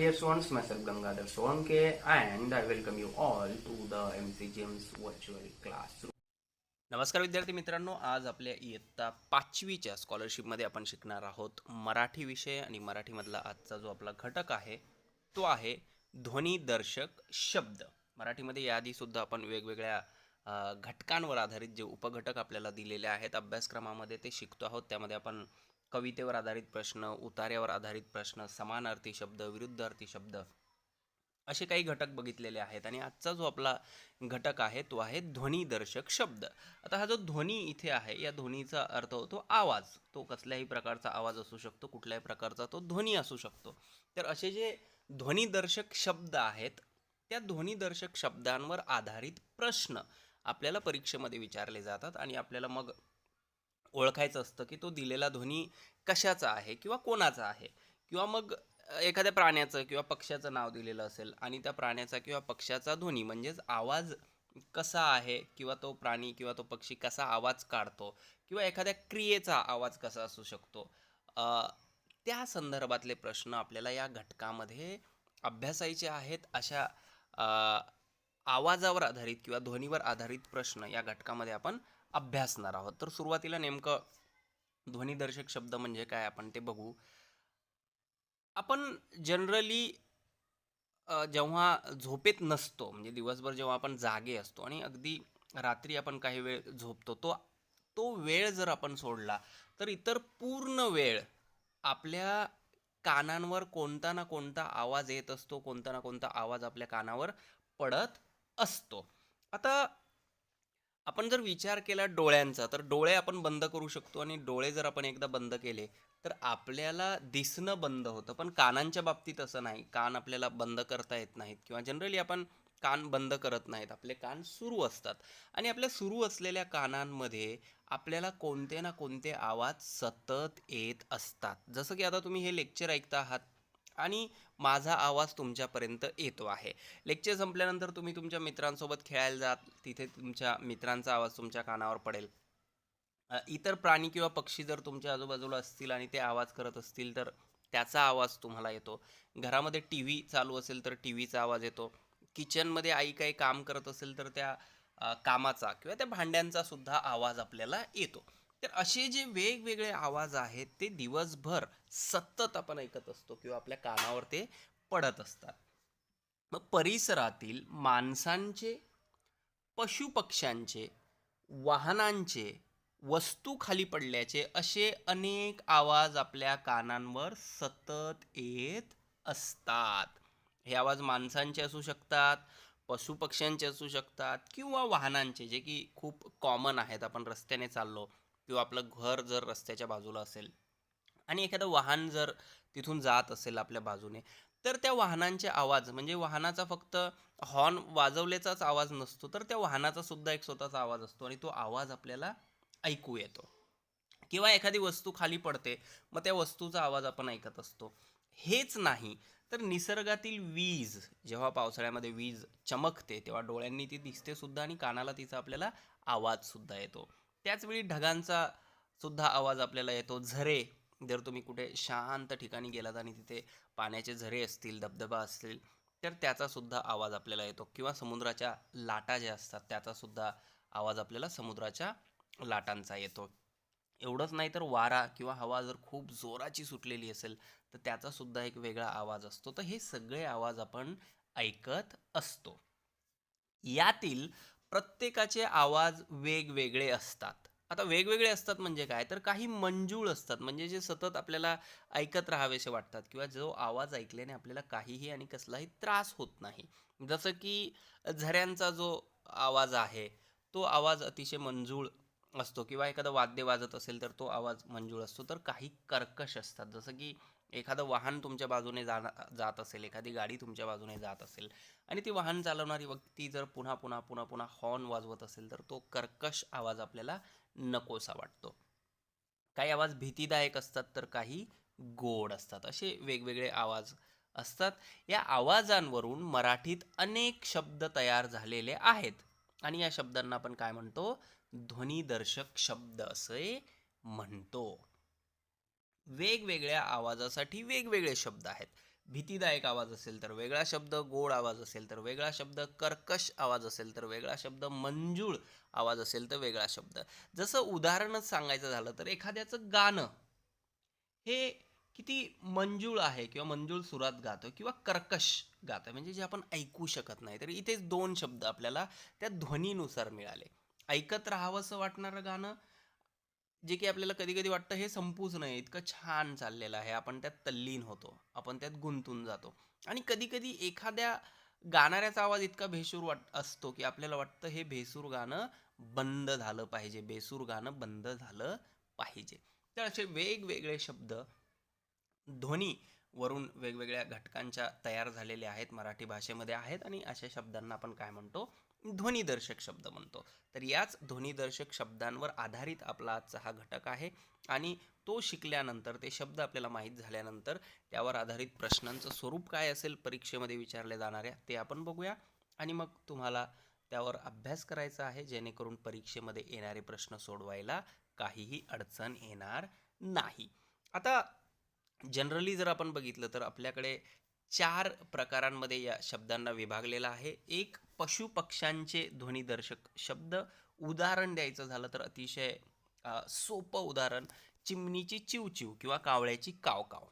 dear students, myself Gangadhar Solanke and I welcome you all to the MC James virtual classroom. नमस्कार विद्यार्थी मित्रांनो, आज आपल्या इयत्ता 5वीच्या स्कॉलरशिपमध्ये आपण शिकणार आहोत मराठी विषय आणि मराठीमधला आजचा जो आपला घटक आहे तो आहे ध्वनिदर्शक शब्द. मराठीमध्ये याआधीसुद्धा आपण वेगवेगळ्या घटकांवर आधारित जे उपघटक आपल्याला दिलेले आहेत अभ्यासक्रमामध्ये ते शिकतो आहोत. त्यामध्ये आपण कवितेवर आधारित प्रश्न, उतार्यावर आधारित प्रश्न, समानार्थी शब्द, विरुद्धार्थी शब्द असे काही घटक बघितलेले आहेत. आणि आजचा जो आपला घटक आहे तो आहे ध्वनिदर्शक शब्द. आता हा जो ध्वनी इथे आहे या ध्वनीचा अर्थ होतो आवाज. तो कसल्याही प्रकारचा आवाज असू शकतो, कुठल्याही प्रकारचा तो ध्वनी असू शकतो. तर असे जे ध्वनिदर्शक शब्द आहेत त्या ध्वनिदर्शक शब्दांवर आधारित प्रश्न आपल्याला परीक्षेमध्ये विचारले जातात आणि आपल्याला मग ओळखायचं असतं की तो दिलेला ध्वनी कशाचा आहे किंवा कोणाचा आहे. किंवा मग एखाद्या प्राण्याचं किंवा पक्ष्याचं नाव दिलेलं असेल आणि त्या प्राण्याचा किंवा पक्ष्याचा ध्वनी म्हणजेच आवाज कसा आहे किंवा तो प्राणी किंवा तो पक्षी कसा आवाज काढतो किंवा एखाद्या क्रियेचा आवाज कसा असू शकतो, त्या संदर्भातले प्रश्न आपल्याला या घटकामध्ये अभ्यासायचे आहेत. अशा आवाजावर आधारित किंवा ध्वनीवर आधारित प्रश्न या घटकामध्ये आपण अभ्यासणार आहोत. तर सुरुवातीला नेमकं ध्वनिदर्शक शब्द म्हणजे काय आपण ते बघू. आपण जनरली जेव्हा झोपेत नसतो म्हणजे दिवसभर जेव्हा आपण जागे असतो आणि अगदी रात्री आपण काही वेळ झोपतो, तो तो वेळ जर आपण सोडला तर इतर पूर्ण वेळ आपल्या कानांवर कोणता ना कोणता आवाज येत असतो, कोणता ना कोणता आवाज आपल्या कानावर पडत असतो. आता आपण जर विचार केला डोळ्यांचा तर डोळे आपण बंद करू शकतो आणि डोळे जर आपण एकदा बंद केले तर आपल्याला दिसणं बंद होतं. पण कानांच्या बाबतीत असं नाही. कान आपल्याला बंद करता येत नाहीत किंवा जनरली आपण कान बंद करत नाहीत. आपले कान सुरू असतात आणि आपल्या सुरू असलेल्या कानांमध्ये आपल्याला कोणते ना कोणते आवाज सतत येत असतात. जसं की आता तुम्ही हे लेक्चर ऐकता आहात आणि माझा आवाज तुमच्यापर्यंत येतो आहे. लेक्चर संपल्यानंतर तुम्ही तुमच्या मित्रांसोबत खेळायला जात, तिथे तुमच्या मित्रांचा आवाज तुमच्या कानावर पडेल. इतर प्राणी किंवा पक्षी जर तुमच्या आजूबाजूला असतील आणि ते आवाज करत असतील तर त्याचा आवाज तुम्हाला येतो. घरामध्ये टी व्ही चालू असेल तर टी व्हीचा आवाज येतो. किचनमध्ये आई काही काम करत असेल तर त्या कामाचा किंवा त्या भांड्यांचा सुद्धा आवाज आपल्याला येतो. तर असे जे वेगवेगळे आवाज आहेत ते दिवसभर सतत आपण ऐकत असतो किंवा आपल्या कानावर ते पडत असतात. मग परिसरातील माणसांचे, पशुपक्ष्यांचे, वाहनांचे, वस्तू खाली पडल्याचे असे अनेक आवाज आपल्या कानांवर सतत येत असतात. हे आवाज माणसांचे असू शकतात, पशुपक्ष्यांचे असू शकतात किंवा वाहनांचे, जे की खूप कॉमन आहेत. आपण रस्त्याने चाललो किंवा आपलं घर जर रस्त्याच्या बाजूला असेल आणि एखादं वाहन जर तिथून जात असेल आपल्या बाजूने तर त्या वाहनांचे आवाज म्हणजे वाहनाचा फक्त हॉर्न वाजवल्याचाच आवाज नसतो, तर त्या वाहनाचा सुद्धा एक स्वतःचा आवाज असतो आणि तो आवाज आपल्याला ऐकू येतो. किंवा एखादी वस्तू खाली पडते, मग त्या वस्तूचा आवाज आपण ऐकत असतो. हेच नाही तर निसर्गातील वीज, जेव्हा पावसाळ्यामध्ये वीज चमकते तेव्हा डोळ्यांनी ती दिसते सुद्धा आणि कानाला तिचा आपल्याला आवाज सुद्धा येतो. त्याचवेळी ढगांचा सुद्धा आवाज आपल्याला येतो. झरे, जर तुम्ही कुठे शांत ठिकाणी गेलात आणि तिथे पाण्याचे झरे असतील, धबधबा असतील तर त्याचा सुद्धा आवाज आपल्याला येतो. किंवा समुद्राच्या लाटा ज्या असतात त्याचा सुद्धा आवाज आपल्याला समुद्राच्या लाटांचा येतो. एवढंच नाही तर वारा किंवा हवा जर खूप जोराची सुटलेली असेल तर त्याचा सुद्धा एक वेगळा आवाज असतो. तर हे सगळे आवाज आपण ऐकत असतो. यातील प्रत्येकाचे आवाज वेगवेगळे असतात. आता वेगवेगळे असतात म्हणजे काय, तर काही मंजूळ असतात म्हणजे जे सतत आपल्याला ऐकत राहावेसे वाटतात किंवा जो आवाज ऐकल्याने आपल्याला काहीही आणि कसलाही त्रास होत नाही. जसं की झऱ्यांचा जो आवाज आहे तो आवाज अतिशय मंजूळ असतो किंवा एखादं वाद्य वाजत असेल तर तो आवाज मंजूळ असतो. तर काही कर्कश असतात, जसं की एखादं वाहन तुमच्या बाजूने जात असेल, एखादी गाडी तुमच्या बाजूने जात असेल आणि ती वाहन चालवणारी व्यक्ती जर पुन्हा पुन्हा पुन्हा पुन्हा हॉर्न वाजवत असेल तर तो कर्कश आवाज आपल्याला नकोसा वाटतो. काही आवाज भीतीदायक असतात तर काही गोड असतात. असे वेगवेगळे आवाज असतात. या आवाजांवरून मराठीत अनेक शब्द तयार झालेले आहेत आणि या शब्दांना आपण काय म्हणतो, ध्वनिदर्शक शब्द असे म्हणतो. वेगवेगळ्या आवाजासाठी वेगवेगळे शब्द आहेत. भीतीदायक आवाज असेल तर वेगळा शब्द, गोड आवाज असेल तर वेगळा शब्द, कर्कश आवाज असेल तर वेगळा शब्द, मंजूळ आवाज असेल तर वेगळा शब्द. जसं उदाहरणच सांगायचं झालं तर एखाद्याचं गाणं हे किती मंजूळ आहे किंवा मंजूळ सुरात गातो किंवा कर्कश गातं म्हणजे जे आपण ऐकू शकत नाही. तर इथेच 2 शब्द आपल्याला त्या ध्वनीनुसार मिळाले. ऐकत राहावंसं वाटणारं गाणं, जे की आपल्याला कधी-कधी वाटतं हे संपूच नये, इतकं छान चाललेलं आहे. आपण त्यात तल्लीन होतो. आपण त्यात गुंतून जातो. आणि कधी-कधी एखाद्या गाणाऱ्याचा आवाज इतका भेसूर असतो, की आपल्याला वाटतं हे भेसूर गाणं बंद झालं पाहिजे. बेसूर गाणं बंद झालं पाहिजे. तर असे वेगवेगळे शब्द ध्वनी वरून वेगवेगळ्या घटकांच्या तयार झालेले आहेत, मराठी भाषेमध्ये आहेत आणि अशा शब्दांना आपण काय म्हणतो? ध्वनिदर्शक शब्द म्हणतो. तर याच ध्वनिदर्शक शब्दांवर आधारित आपला आजचा हा घटक आहे आणि तो शिकल्यानंतर, ते शब्द आपल्याला माहीत झाल्यानंतर त्यावर आधारित प्रश्नांचं स्वरूप काय असेल परीक्षेमध्ये विचारले जाणाऱ्या, ते आपण बघूया आणि मग तुम्हाला त्यावर अभ्यास करायचा आहे, जेणेकरून परीक्षेमध्ये येणारे प्रश्न सोडवायला काहीही अडचण येणार नाही. आता जनरली जर आपण बघितलं तर आपल्याकडे 4 प्रकारांमध्ये या शब्दांना विभागलेलं आहे. एक पशुपक्ष्यांचे ध्वनिदर्शक शब्द. उदाहरण द्यायचं झालं तर अतिशय सोपं उदाहरण, चिमणीची चिवचिव किंवा कावळ्याची कावकाव.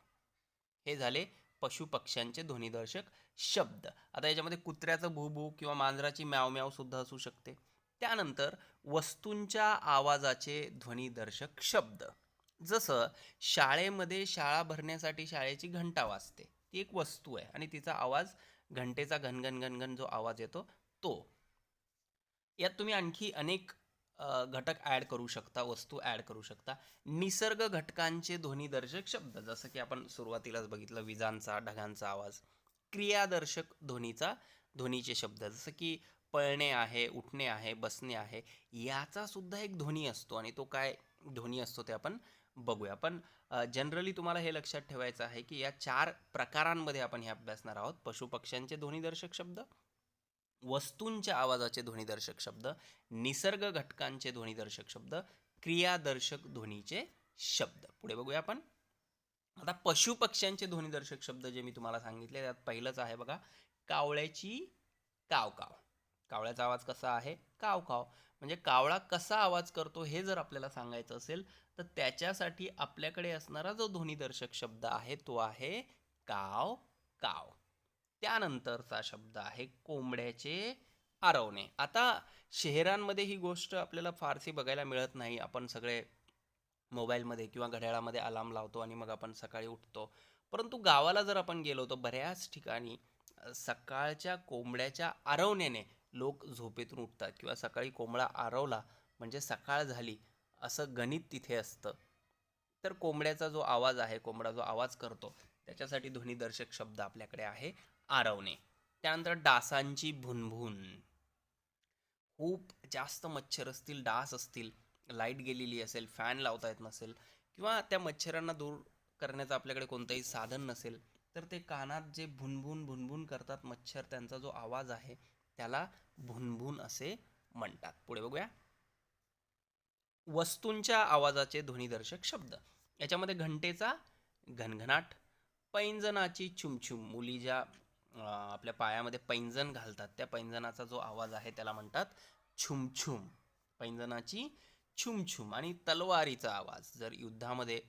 हे झाले पशुपक्ष्यांचे ध्वनिदर्शक शब्द. आता याच्यामध्ये कुत्र्याचं भूभू किंवा मांजराची म्याव सुद्धा असू शकते. त्यानंतर वस्तूंच्या आवाजाचे ध्वनिदर्शक शब्द. जसं शाळेमध्ये शाळा भरण्यासाठी शाळेची घंटा वाजते, ती एक वस्तू आहे आणि तिचा आवाज, घंटेचा घनघन घनघन जो आवाज येतो तो. यात तुम्ही आणखी अनेक घटक ॲड करू शकता, वस्तू ॲड करू शकता. निसर्ग घटकांचे ध्वनिदर्शक शब्द, जसं की आपण सुरुवातीलाच बघितलं, विजांचा, ढगांचा आवाज. क्रियादर्शक ध्वनीचे शब्द, जसं की पळणे आहे, उठणे आहे, बसणे आहे, याचा सुद्धा एक ध्वनी असतो आणि तो काय ध्वनी असतो ते आपण बघूया. पण जनरली तुम्हाला हे लक्षात ठेवायचं आहे की या 4 प्रकारांमध्ये आपण हे अभ्यासणार आहोत. पशुपक्ष्यांचे ध्वनिदर्शक शब्द, वस्तूंच्या आवाजाचे ध्वनिदर्शक शब्द, निसर्ग घटकांचे ध्वनिदर्शक शब्द, क्रियादर्शक ध्वनीचे शब्द. पुढे बघूया आपण. आता पशुपक्ष्यांचे ध्वनिदर्शक शब्द जे मी तुम्हाला सांगितले त्यात पहिलंच आहे बघा, कावळ्याची कावकाव. कावळ्याचा आवाज कसा आहे? कावकाव. म्हणजे कावळा कसा आवाज करतो हे जर आपल्याला सांगायचं असेल तर त्याच्यासाठी आपल्याकडे असणारा जो ध्वनिदर्शक शब्द आहे तो आहे काव काव. त्यानंतरचा शब्द आहे कोंबड्याचे आरवणे. आता शहरांमध्ये ही गोष्ट आपल्याला फारशी बघायला मिळत नाही. आपण सगळे मोबाईलमध्ये किंवा घड्याळामध्ये अलार्म लावतो आणि मग आपण सकाळी उठतो. परंतु गावाला जर आपण गेलो तर बऱ्याच ठिकाणी सकाळच्या कोंबड्याच्या आरवण्याने लोक झोपेतून उठतात किंवा सकाळी कोंबडा आरवला म्हणजे सकाळ झाली असं गणित तिथे असतं. तर कोंबड्याचा जो आवाज आहे, कोंबडा जो आवाज करतो त्याच्यासाठी ध्वनिदर्शक शब्द आपल्याकडे आहे आरवणे. त्यानंतर डासांची भुनभुन. खूप जास्त मच्छर असतील, डास असतील, लाईट गेलेली असेल, फॅन लावता येत नसेल किंवा त्या मच्छरांना दूर करण्याचं आपल्याकडे कोणतंही साधन नसेल, तर ते कानात जे भुनभुन भुनभुन करतात मच्छर, त्यांचा जो आवाज आहे त्याला भुनभुन असे म्हणतात. पुढे बघूया. वस्तूंच्या आवाजाचे ध्वनिदर्शक शब्द. याच्यामध्ये घंटेचा घनघनाट, पैंजनाची छुमछुम. मुली ज्या आपल्या पायामध्ये पैंजण घालतात त्या पैंजनाचा जो आवाज आहे त्याला म्हणतात छुमछुम. पैंजनाची छुमछुम. आणि तलवारीचा आवाज. जर युद्धामध्ये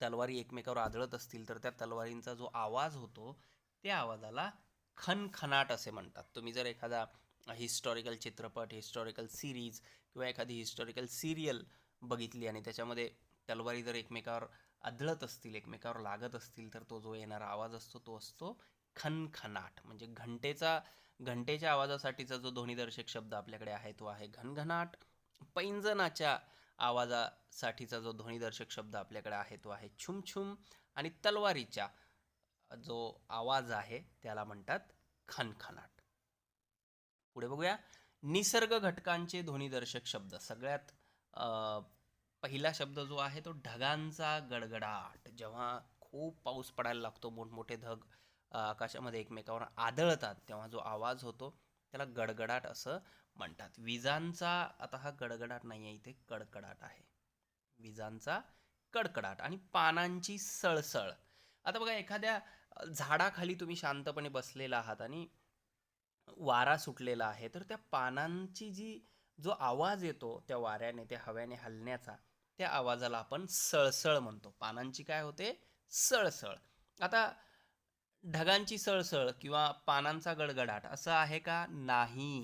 तलवारी एकमेकावर आदळत असतील तर त्या तलवारींचा जो आवाज होतो त्या आवाजाला खनखनाट असे म्हणतात. तुम्ही जर एखादा हिस्टॉरिकल चित्रपट, हिस्टॉरिकल सिरीज किंवा एखादी हिस्टॉरिकल सिरियल बघितली आणि त्याच्यामध्ये तलवारी जर एकमेकावर आदळत असतील, एकमेकावर लागत असतील, तर तो जो येणारा आवाज असतो तो असतो खनखनाट. म्हणजे घंटेच्या आवाजासाठीचा जो ध्वनिदर्शक शब्द आपल्याकडे आहे तो आहे घनघनाट. पैंजनाच्या आवाजासाठीचा जो ध्वनिदर्शक शब्द आपल्याकडे आहे तो आहे छुमछुम. आणि तलवारीचा जो आवाज आहे त्याला म्हणतात खनखनाट. पुढे बघूया. निसर्ग घटकांचे ध्वनिदर्शक शब्द. सगळ्यात पहिला शब्द जो आहे तो ढगांचा गडगडाट. जेव्हा खूप पाऊस पडायला लागतो, मोठमोठे ढग आकाशामध्ये एकमेकावर आदळतात, तेव्हा जो आवाज होतो त्याला गडगडाट असं म्हणतात. विजांचा, आता हा गडगडाट नाही आहे, इथे कडकडाट आहे. विजांचा कडकडाट. आणि पानांची सळसळ. आता बघा, एखाद्या झाडाखाली तुम्ही शांतपणे बसलेला आहात आणि वारा सुटलेला आहे, तर त्या पानांची जो आवाज येतो त्या वाऱ्याने, त्या हव्याने हलण्याचा, त्या आवाजाला आपण सळसळ म्हणतो. पानांची काय होते? सळसळ. आता ढगांची सळसळ किंवा पानांचा गडगडाट असं आहे का? नाही.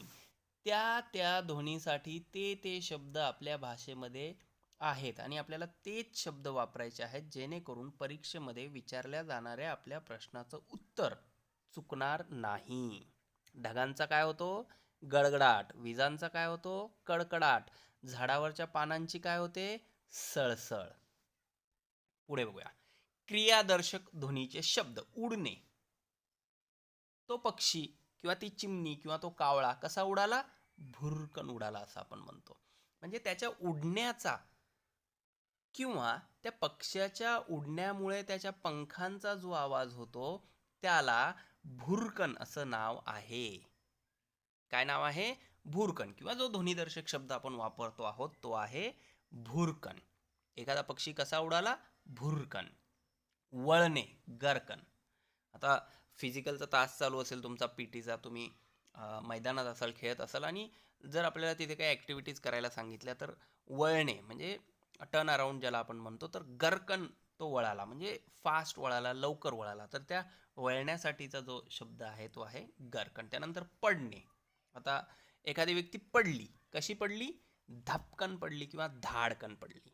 त्या त्या ध्वनीसाठी ते शब्द आपल्या भाषेमध्ये आहेत आणि आपल्याला तेच शब्द वापरायचे आहेत, जेणेकरून परीक्षेमध्ये विचारल्या जाणाऱ्या आपल्या प्रश्नाचं उत्तर चुकणार नाही. ढगांचा काय होतो? गडगडाट. विजांचा काय होतो? कडकडाट. झाडावरच्या पानांची काय होते? सळसळ. पुढे बघूया. क्रियादर्शक ध्वनीचे शब्द. उडणे. तो पक्षी किंवा ती चिमणी किंवा तो कावळा कसा उडाला? भुरकन उडाला असं आपण म्हणतो. म्हणजे त्याच्या उडण्याचा किंवा त्या पक्ष्याच्या उडण्यामुळे त्याच्या पंखांचा जो आवाज होतो त्याला भुरकन असं नाव आहे. काय नाव आहे? भुरकन. किंवा जो ध्वनिदर्शक शब्द आपण वापरतो आहोत तो आहे भुरकन. एखादा पक्षी कसा उडाला? भुरकन. वळणे, गरकन. आता फिजिकलचा तास चालू असेल तुमचा, पीटीचा, तुम्ही मैदानात असाल, खेळत असाल आणि जर आपल्याला तिथे काही ॲक्टिव्हिटीज करायला सांगितल्या तर वळणे म्हणजे टर्न अराउंड ज्याला आपण म्हणतो, तर गरकन तो वळाला म्हणजे फास्ट वळाला, लवकर वळाला. तर त्या वळण्यासाठीचा जो शब्द आहे तो आहे गरकन. त्यानंतर पडणे. आता एखादी व्यक्ती पडली. कशी पडली? धपकन पडली किंवा धाडकन पडली.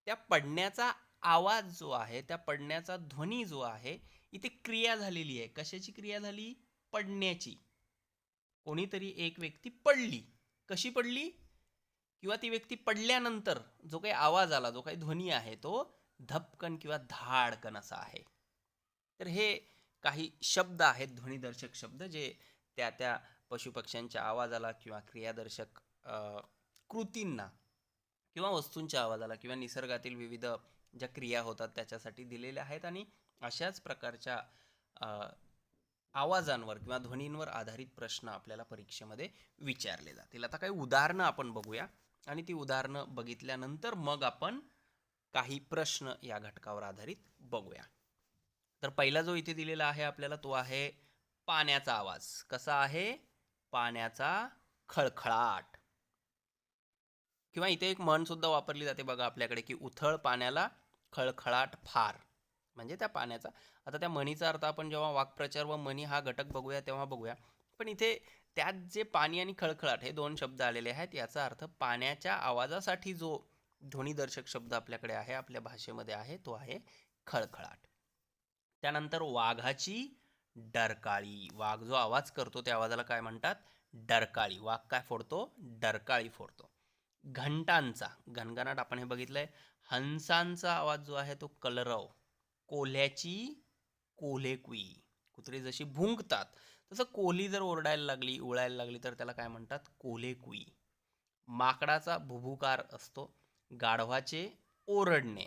त्या पडण्याचा आवाज जो आहे, त्या पडण्याचा ध्वनी जो आहे, इथे क्रिया झालेली आहे. कशाची क्रिया झाली? पडण्याची. कोणीतरी एक व्यक्ती पडली. कशी पडली? किंवा ती व्यक्ती पडल्यानंतर जो काही आवाज आला, जो काही ध्वनी आहे, तो धपकन किंवा धाडकन असा आहे. तर हे काही शब्द आहेत, ध्वनिदर्शक शब्द, जे त्या त्या पशुपक्ष्यांच्या आवाजाला किंवा क्रियादर्शक कृतींना किंवा वस्तूंच्या आवाजाला किंवा निसर्गातील विविध ज्या क्रिया होतात त्याच्यासाठी दिलेल्या आहेत. आणि अशाच प्रकारच्या आवाजांवर किंवा ध्वनींवर आधारित प्रश्न आपल्याला परीक्षेमध्ये विचारले जातील. आता काही उदाहरणं आपण बघूया आणि ती उदाहरणं बघितल्यानंतर मग आपण काही प्रश्न या घटकावर आधारित बघूया. तर पहिला जो इथे दिलेला आहे आपल्याला तो आहे पाण्याचा आवाज. कसा आहे? पाण्याचा खळखळाट. किंवा इथे एक म्हण सुद्धा वापरली जाते बघा आपल्याकडे, की उथळ पाण्याला खळखळाट फार. म्हणजे त्या पाण्याचा, आता त्या म्हणीचा अर्थ आपण जेव्हा वाक्प्रचार व म्हणी हा घटक बघूया तेव्हा बघूया. पण इथे त्यात जे पाणी आणि खळखळाट हे दोन शब्द आलेले आहेत, याचा अर्थ पाण्याच्या आवाजासाठी जो ध्वनिदर्शक शब्द आपल्याकडे आहे, आपल्या भाषेमध्ये आहे, तो आहे खळखळाट. त्यानंतर वाघाची डरकाळी. वाघ जो आवाज करतो त्या आवाजाला काय म्हणतात? डरकाळी. वाघ काय फोडतो? डरकाळी फोडतो. घंटांचा घणघणाट आपण हे बघितलंय. हंसांचा आवाज जो आहे तो कलरव. कोल्ह्याची कोल्हेकुई. कुत्री जशी भुंकतात तसं कोल्ही जर ओरडायला लागली, उळायला लागली, तर त्याला काय म्हणतात? कोल्हेकुई. माकडाचा भुभुकार असतो. गाढवाचे ओरडणे.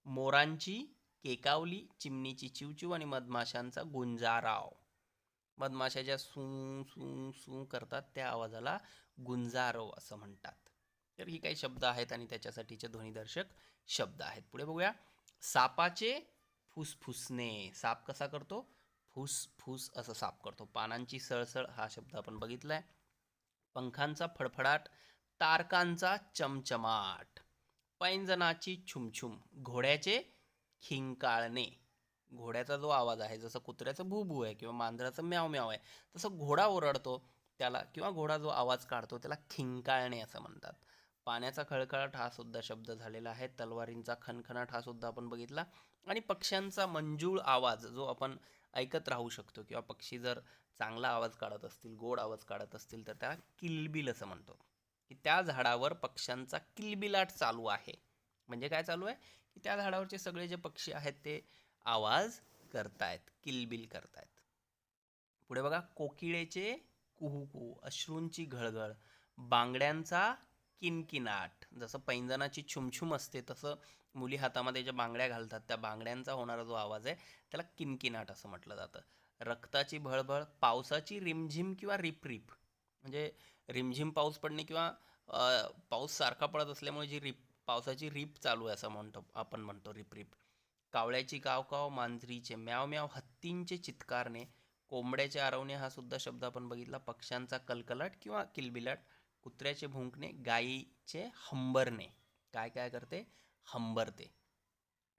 मोरांची केकावली, चिमणीची चिवचिव आणि मधमाशांचा गुंजाराव. मधमाशा ज्या सू सू सू करतात त्या आवाजाला गुंजारव असं म्हणतात. तर ही काही शब्द आहेत आणि त्याच्यासाठीचे ध्वनिदर्शक शब्द आहेत. पुढे बघूया. सापाचे फुसफुसणे. साप कसा करतो? फुसफुस असं साप करतो. पानांची सळसळ हा शब्द आपण बघितलाय. पंखांचा फडफडाट. तारकांचा चमचमाट. पैंजनाची छुमछुम. घोड्याचे खिंकाळणे. घोड्याचा जो आवाज आहे, जसं कुत्र्याचं भूभू आहे किंवा मांजराचं म्याव म्याव आहे, तसं घोडा ओरडतो त्याला किंवा घोडा जो आवाज काढतो त्याला खिंकाळणे असं म्हणतात. पाण्याचा खळखळाट हा सुद्धा शब्द झालेला आहे. तलवारींचा खणखणाट हा सुद्धा आपण बघितला. आणि पक्ष्यांचा मंजूळ आवाज जो आपण ऐकत राहू शकतो किंवा पक्षी जर चांगला आवाज काढत असतील, गोड आवाज काढत असतील, तर त्याला किलबिल असं म्हणतो. की त्या झाडावर पक्ष्यांचा किलबिलाट चालू आहे. म्हणजे काय चालू आहे? की त्या झाडावरचे सगळे जे पक्षी आहेत ते आवाज करतायत, किलबिल करतायत. पुढे बघा. कोकिळेचे कुहुकू. अश्रूंची घळघळ. बांगड्यांचा किनकिनाट. जसं पैंजनाची छुमछुम असते तसं मुली हातामध्ये ज्या बांगड्या घालतात त्या बांगड्यांचा होणारा जो आवाज आहे त्याला किनकिनाट असं म्हटलं जातं. रक्ताची भळभळ. पावसाची रिमझिम किंवा रिपरिप. म्हणजे रिमझिम पाऊस पडणे किंवा पाऊस सारखा पडत असल्यामुळे जी पावसाची रिप चालू आहे असं म्हणतो आपण, म्हणतो रिपरिप. कावळ्याची कावकाव, मांजरीचे म्याव म्याव, हत्तींचे चित्कारणे, कोंबड्याचे आरवणे हा सुद्धा शब्द आपण बघितला, पक्ष्यांचा कलकलाट किंवा किलबिलाट, कुत्र्याचे भुंकणे, गायीचे हंबरणे. काय काय करते? हंबरते.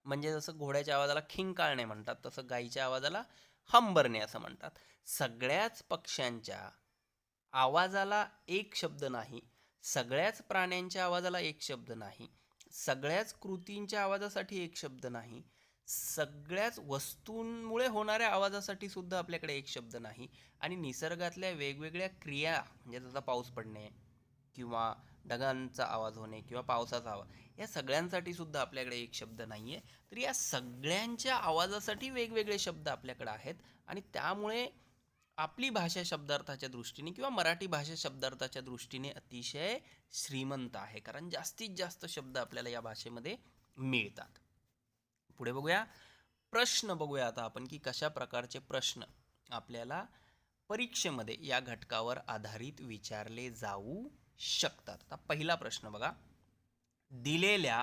म्हणजे जसं घोड्याच्या आवाजाला खिंकाळणे म्हणतात, तसं गायीच्या आवाजाला हंबरणे असं म्हणतात. सगळ्याच पक्ष्यांच्या आवाजाला एक शब्द नाही, सगळ्याच प्राण्यांच्या आवाजाला एक शब्द नाही, सगळ्याच कृतींच्या आवाजासाठी एक शब्द नाही, सगळ्याच वस्तूंमुळे होणाऱ्या आवाजासाठी सुद्धा आपल्याकडे एक शब्द नाही, आणि निसर्गातल्या वेगवेगळ्या क्रिया म्हणजे जसा पाऊस पडणे किंवा ढगांचा आवाज होणे किंवा पावसाचा आवाज, या सगळ्यांसाठी सुद्धा आपल्याकडे एक शब्द नाही आहे. तर या सगळ्यांच्या आवाजासाठी वेगवेगळे शब्द आपल्याकडे आहेत, आणि त्यामुळे आपली भाषा शब्दार्थाच्या दृष्टीने किंवा मराठी भाषा शब्दार्थाच्या दृष्टीने अतिशय श्रीमंत आहे, कारण जास्तीत जास्त शब्द आपल्याला या भाषेमध्ये मिळतात. पुढे बघूया, प्रश्न बघूया आता आपण की कशा प्रकारचे प्रश्न आपल्याला परीक्षेमध्ये या घटकावर आधारित विचारले जाऊ शकतात. आता पहिला प्रश्न बघा, दिलेल्या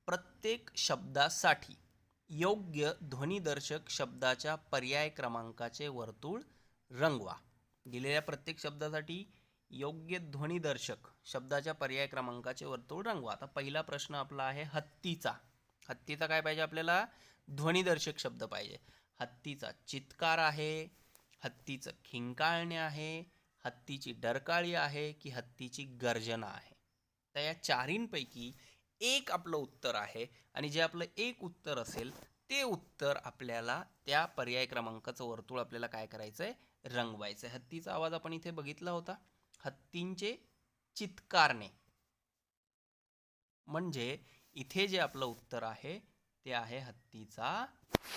प्रत्येक शब्दासाठी योग्य ध्वनिदर्शक शब्दाच्या पर्याय क्रमांकाचे वर्तुळ रंगवा. दिलेल्या प्रत्येक शब्दासाठी योग्य ध्वनिदर्शक शब्दाच्या पर्याय क्रमांकाचे वर्तुळ रंगवा. आता पहिला प्रश्न आपला आहे हत्तीचा. हत्तीचा काय पाहिजे आपल्याला? ध्वनिदर्शक शब्द पाहिजे. हत्तीचा चित्कार आहे, हत्तीचं खिंकाळणे आहे, हत्तीची डरकाळी आहे की हत्तीची गर्जना आहे. तर या चारींपैकी एक आपलं उत्तर आहे, आणि जे आपलं एक उत्तर असेल ते उत्तर आपल्याला त्या पर्याय क्रमांकाचं वर्तुळ आपल्याला काय करायचंय? रंगवायचंय. हत्तीचा आवाज आपण इथे बघितला होता, हत्तींचे चित्कारणे, म्हणजे इथे जे आपलं उत्तर आहे ते आहे हत्तीचा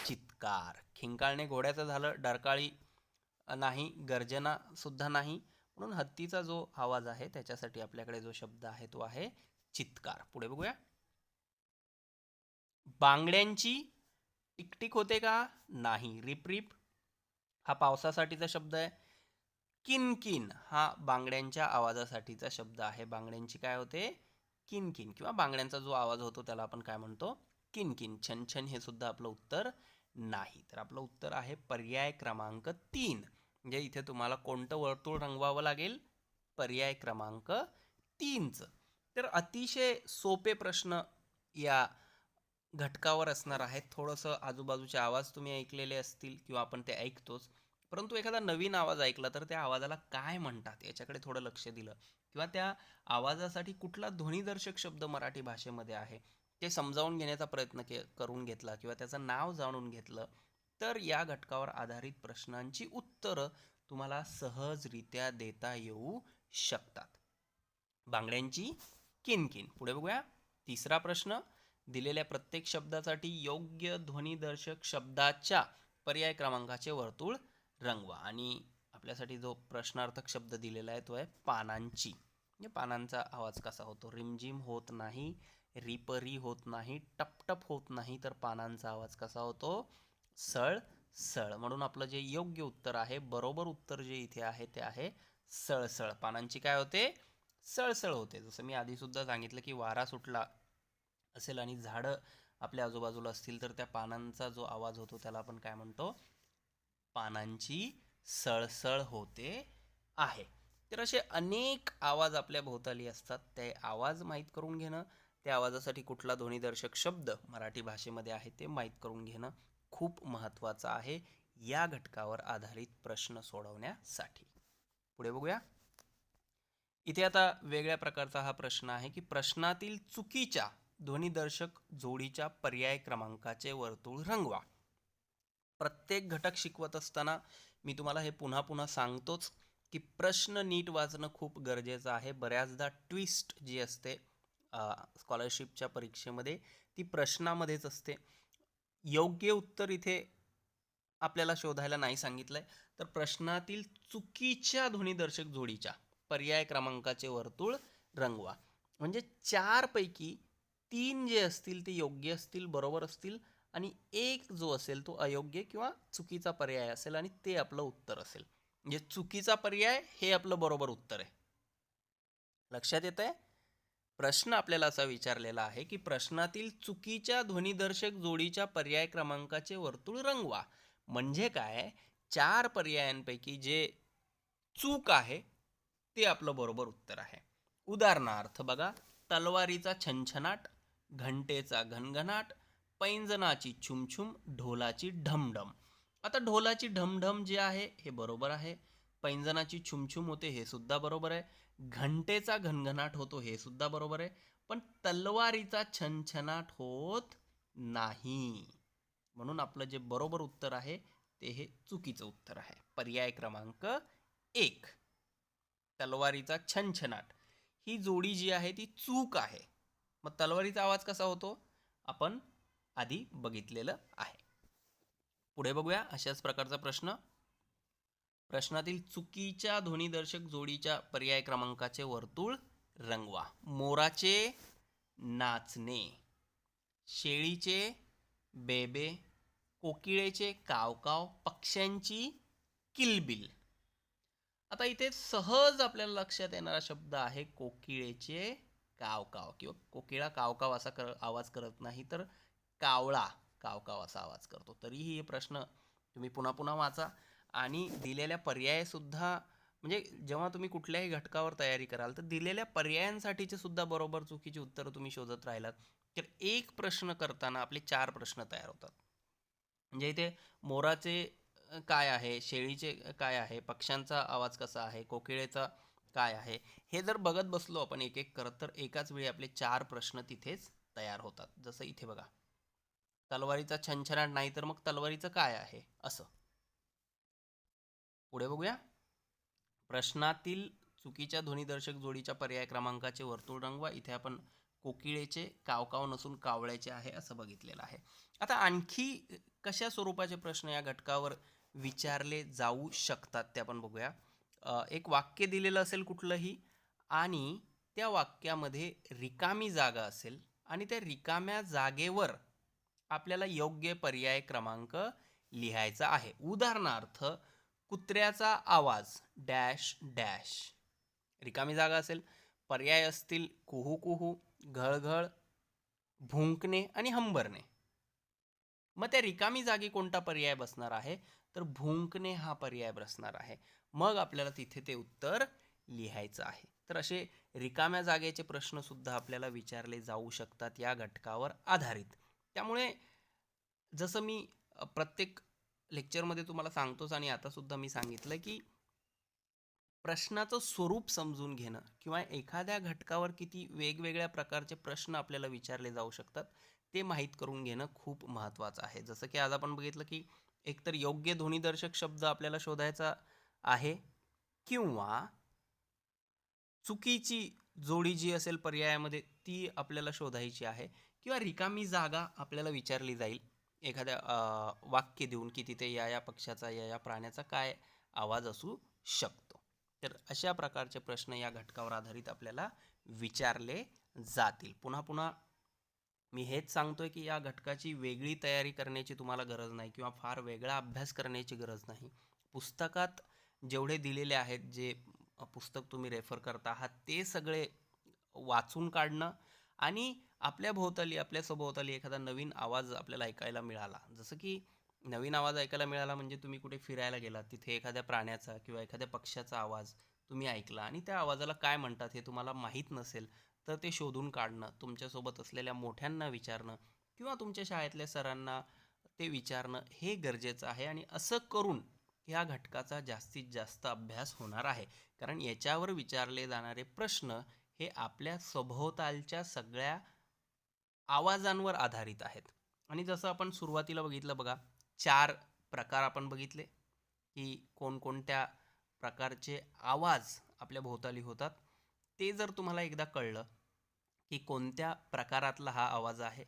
चित्कार. खिंकाळणे घोड्याचं झालं, डरकाळी नाही, गर्जना सुद्धा नाही, म्हणून हत्तीचा जो आवाज आहे त्याच्यासाठी आपल्याकडे जो शब्द आहे तो आहे चित्कार. पुढे बघूया, बांगड्यांची टिकटिक होते का? नाही. रिपरिप हा पावसासाठीचा शब्द आहे. किनकिन हा बांगड्यांच्या आवाजासाठीचा शब्द आहे. बांगड्यांची काय होते? किनकिन, किंवा बांगड्यांचा जो आवाज होतो त्याला आपण काय म्हणतो? किनकिन. छनछन हे सुद्धा आपलं उत्तर नाही. तर आपलं उत्तर आहे पर्याय क्रमांक 3. म्हणजे इथे तुम्हाला कोणतं वर्तुळ रंगवावं लागेल? पर्याय क्रमांक 3चं. तर अतिशय सोपे प्रश्न या घटकावर असणार आहेत. थोडंसं आजूबाजूचे आवाज तुम्ही ऐकलेले असतील किंवा आपण ते ऐकतोच, परंतु एखादा नवीन आवाज ऐकला तर त्या आवाजाला काय म्हणतात याच्याकडे थोडं लक्ष दिलं, किंवा त्या आवाजासाठी कुठला ध्वनिदर्शक शब्द मराठी भाषेमध्ये आहे ते समजावून घेण्याचा प्रयत्न करून घेतला, किंवा त्याचं नाव जाणून घेतलं, तर या घटकावर आधारित प्रश्नांची उत्तरं तुम्हाला सहजरित्या देता येऊ शकतात. बांगड्यांची किनकिन. पुढे बघूया, तिसरा प्रश्न, दिलेल्या प्रत्येक शब्दासाठी योग्य ध्वनिदर्शक शब्दाच्या पर्याय क्रमांकाचे वर्तुळ रंगवा. आणि आपल्यासाठी जो प्रश्नार्थक शब्द दिलेला आहे तो आहे पानांची. म्हणजे पानांचा आवाज कसा होतो? रिमझिम होत नाही, रिपरी होत नाही, टपटप होत नाही, तर पानांचा आवाज कसा होतो? सळ सळ. म्हणून आपलं जे योग्य उत्तर आहे, बरोबर उत्तर जे इथे आहे ते आहे सळसळ. पानांची काय होते? सळसळ होते. जसं मी आधी सुद्धा सांगितलं की वारा सुटला असेल आणि झाडं आपल्या आजूबाजूला असतील तर त्या पानांचा जो आवाज होतो त्याला आपण काय म्हणतो? पानांची सळसळ होते आहे. तर असे अनेक आवाज आपल्या भोवताली असतात. ते आवाज माहीत करून घेणं, त्या आवाजासाठी कुठला ध्वनिदर्शक शब्द मराठी भाषेमध्ये आहे ते माहीत करून घेणं खूप महत्त्वाचं आहे या घटकावर आधारित प्रश्न सोडवण्यासाठी. पुढे बघूया, इथे आता वेगळ्या प्रकारचा हा प्रश्न आहे की प्रश्नातील चुकीच्या ध्वनिदर्शक जोडीच्या पर्याय क्रमांकाचे वर्तुळ रंगवा. प्रत्येक घटक शिकवत असताना मी तुम्हाला हे पुन्हा पुन्हा सांगतोच की प्रश्न नीट वाचणं खूप गरजेचं आहे. बऱ्याचदा ट्विस्ट जी असते स्कॉलरशिपच्या परीक्षेमध्ये ती प्रश्नामध्येच असते. योग्य उत्तर इथे आपल्याला शोधायला नाही सांगितलंय, तर प्रश्नातील चुकीच्या ध्वनिदर्शक जोडीच्या पर्याय क्रमांकाचे वर्तुळ रंगवा. म्हणजे 4 पैकी 3 जे असतील ते योग्य असतील, बरोबर असतील, आणि एक जो असेल तो अयोग्य किंवा चुकीचा पर्याय असेल आणि ते आपलं उत्तर असेल. म्हणजे चुकीचा पर्याय हे आपलं बरोबर उत्तर आहे. लक्षात येतंय? प्रश्न आपल्याला असा विचारलेला आहे की प्रश्नातील चुकीच्या ध्वनिदर्शक जोडीच्या पर्याय क्रमांकाचे वर्तुळ रंगवा. म्हणजे काय, 4 पर्यायांपैकी जे चूक आहे ते आपलं बरोबर उत्तर आहे. उदाहरणार्थ बघा, तलवारीचा छनछनाट, घंटेचा घनघनाट, पैंजनाची छुमछुम, ढोलाची ढमढम. आता ढोलाची ढमढम जे आहे हे बरोबर आहे. पैंजनाची छुमछुम होते हे सुद्धा बरोबर आहे. घंटेचा घनघनाट होतो हे सुद्धा बरोबर आहे. पण तलवारीचा छनछनाट होत नाही. म्हणून आपलं जे बरोबर उत्तर आहे ते हे चुकीचं उत्तर आहे. पर्याय क्रमांक 1, तलवारीचा छनछनाट ही जोडी जी आहे ती चूक आहे. मग तलवारीचा आवाज कसा होतो आपण आधी बघितलेलं आहे. पुढे बघूया अशाच प्रकारचा प्रश्न. प्रश्नातील चुकीच्या ध्वनिदर्शक जोडीच्या पर्याय क्रमांकाचे वर्तुळ रंगवा. मोराचे नाचणे, शेळीचे बेबे, कोकिळेचे कावकाव, पक्ष्यांची किलबिल. आता इथे सहज आपल्याला लक्षात येणारा शब्द आहे कोकिळेचे कावकाव, किंवा कोकिळा कावकाव असा आवाज करत नाही, तर कावळा कावकाव असा आवाज करतो. तरीही हे प्रश्न तुम्ही पुन्हा पुन्हा वाचा आणि दिलेल्या पर्याय सुद्धा, म्हणजे जेव्हा तुम्ही कुठल्याही घटकावर तयारी कराल तर दिलेल्या पर्यायांसाठीचे सुद्धा बरोबर चुकीची उत्तरं तुम्ही शोधत राहिलात तर एक प्रश्न करताना आपले 4 प्रश्न तयार होतात. म्हणजे इथे मोराचे काय आहे, शेळीचे काय आहे, पक्ष्यांचा आवाज कसा आहे, कोकिळेचा काय आहे, हे जर बघत बसलो आपण एक एक करत तर एकाच वेळी आपले 4 प्रश्न तिथेच तयार होतात. जसं इथे बघा, तलवारीचा छनछनाट नाही तर मग तलवारीचं काय आहे असं. पुढे बघूया. प्रश्नातील चुकीच्या ध्वनिदर्शक जोडीच्या पर्याय क्रमांकाचे वर्तुळ रंगवा. इथे आपण कोकिळेचे कावकाव नसून कावळ्याचे आहे असं बघितलेलं आहे. आता आणखी कशा स्वरूपाचे प्रश्न या घटकावर विचारले जाऊ शकतात ते आपण बघूया. एक वाक्य दिलेलं असेल कुठलंही आणि त्या वाक्यामध्ये रिकामी जागा असेल आणि त्या रिकाम्या जागेवर आपल्याला योग्य पर्याय क्रमांक लिहायचा आहे. उदाहरणार्थ, कुत्र्याचा आवाज डॅश डॅश. रिकामी जागा असेल, पर्याय असतील कुहू कुहू, घळघळ, भुंकणे आणि हंबरणे. मग त्या रिकामी जागी कोणता पर्याय बसणार आहे, तर भुंकणे हा पर्याय बसणार आहे. मग आपल्याला तिथे ते उत्तर लिहायचं आहे. तर असे रिकाम्या जागेचे प्रश्न सुद्धा आपल्याला विचारले जाऊ शकतात या घटकावर आधारित. त्यामुळे जसं मी प्रत्येक लेक्चरमध्ये तुम्हाला सांगतोच आणि आता सुद्धा मी सांगितलं की प्रश्नाचं स्वरूप समजून घेणं किंवा एखाद्या घटकावर किती वेगवेगळ्या प्रकारचे प्रश्न आपल्याला विचारले जाऊ शकतात ते माहीत करून घेणं खूप महत्त्वाचं आहे. जसं की आज आपण बघितलं की एकतर योग्य ध्वनिदर्शक शब्द आपल्याला शोधायचा आहे किंवा चुकीची जोडी जी असेल पर्यायामध्ये ती आपल्याला शोधायची आहे किंवा रिकामी जागा आपल्याला विचारली जाईल एखाद्या वाक्य देऊन की तिथे या पक्षाचा या प्राण्याचा काय आवाज असू शकतो. तर अशा प्रकारचे प्रश्न या घटकावर आधारित आपल्याला विचारले जातील. पुन्हा पुन्हा मी हेच सांगतोय की या घटकाची वेगळी तयारी करण्याची तुम्हाला गरज नाही किंवा फार वेगळा अभ्यास करण्याची गरज नाही. पुस्तकात जेवढे दिलेले आहेत, जे पुस्तक तुम्ही रेफर करता आहात ते सगळे वाचून काढणं आणि आपल्या भोवताली आपल्या सभोवताली एखादा नवीन आवाज आपल्याला ऐकायला मिळाला, जसं की नवीन आवाज ऐकायला मिळाला म्हणजे तुम्ही कुठे फिरायला गेलात, तिथे एखाद्या प्राण्याचा किंवा एखाद्या पक्ष्याचा आवाज तुम्ही ऐकला आणि त्या आवाजाला काय म्हणतात हे तुम्हाला माहीत नसेल तर ते शोधून काढणं, तुमच्यासोबत असलेल्या मोठ्यांना विचारणं किंवा तुमच्या शाळेतल्या सरांना ते विचारणं हे गरजेचं आहे. आणि असं करून ह्या घटकाचा जास्तीत जास्त अभ्यास होणार आहे, कारण याच्यावर विचारले जाणारे प्रश्न हे आपल्या सभोवतालच्या सगळ्या आवाजांवर आधारित आहेत. आणि जसं आपण सुरुवातीला बघितलं बघा, 4 प्रकार आपण बघितले की कोणकोणत्या प्रकारचे आवाज आपल्या भोवताली होतात. ते जर तुम्हाला एकदा कळलं की कोणत्या प्रकारातला हा आवाज आहे,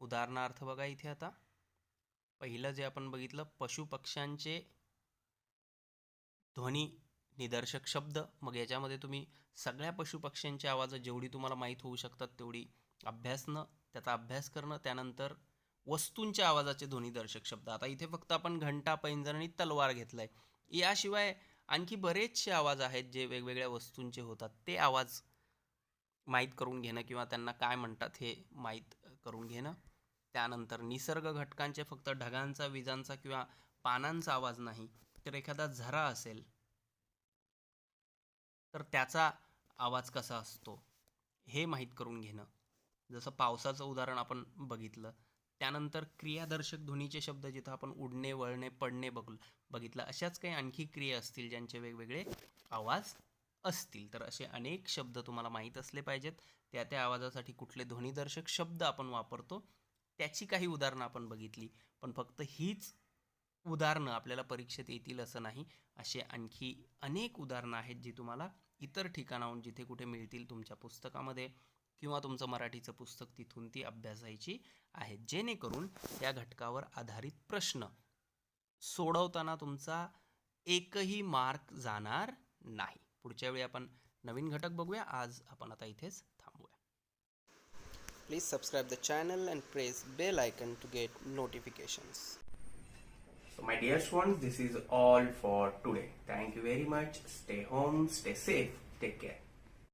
उदाहरणार्थ बघा इथे आता पहिलं जे आपण बघितलं पशुपक्ष्यांचे ध्वनी निदर्शक शब्द. मग याच्यामध्ये तुम्ही सगळ्या पशुपक्ष्यांची आवाज जेवढी तुम्हाला माहीत होऊ शकतात तेवढी अभ्यासणं, त्याचा अभ्यास करणं. त्यानंतर वस्तूंच्या आवाजाचे ध्वनिदर्शक शब्द. आता इथे फक्त आपण घंटा, पैंजण आणि तलवार घेतलाय. याशिवाय आणखी बरेचसे आवाज आहेत जे वेगवेगळ्या वस्तूंचे होतात, ते आवाज माहीत करून घेणं किंवा त्यांना काय म्हणतात हे माहीत करून घेणं. त्यानंतर निसर्ग घटकांचे फक्त ढगांचा, विजांचा किंवा पानांचा आवाज नाही, तर एखादा झरा असेल तर त्याचा आवाज कसा असतो हे माहीत करून घेणं. जसं पावसाचं उदाहरण आपण बघितलं. त्यानंतर क्रियादर्शक ध्वनीचे शब्द जिथं आपण उडणे, वळणे, पडणे बघितलं. अशाच काही आणखी क्रिया असतील ज्यांचे वेगवेगळे आवाज असतील. तर असे अनेक शब्द तुम्हाला माहीत असले पाहिजेत. त्या आवाजासाठी कुठले ध्वनिदर्शक शब्द आपण वापरतो त्याची काही उदाहरणं आपण बघितली. पण फक्त हीच उदाहरणं आपल्याला परीक्षेत येतील असं नाही. असे आणखी अनेक उदाहरणं आहेत जी तुम्हाला इतर ठिकाणाहून जिथे कुठे मिळतील तुमच्या पुस्तकामध्ये किंवा तुमचं मराठीचं पुस्तक तिथून ती अभ्यासायची आहेत, जेणेकरून त्या घटकावर आधारित प्रश्न सोडवताना तुमचा एकही मार्क जाणार नाही. पुढच्या वेळी आपण नवीन घटक बघूया. आज आपण आता इथेच थांबूया. Please subscribe the channel and press bell icon to get notifications. So my dear students, this is all for today. Thank you very much. Stay home, stay safe, take care.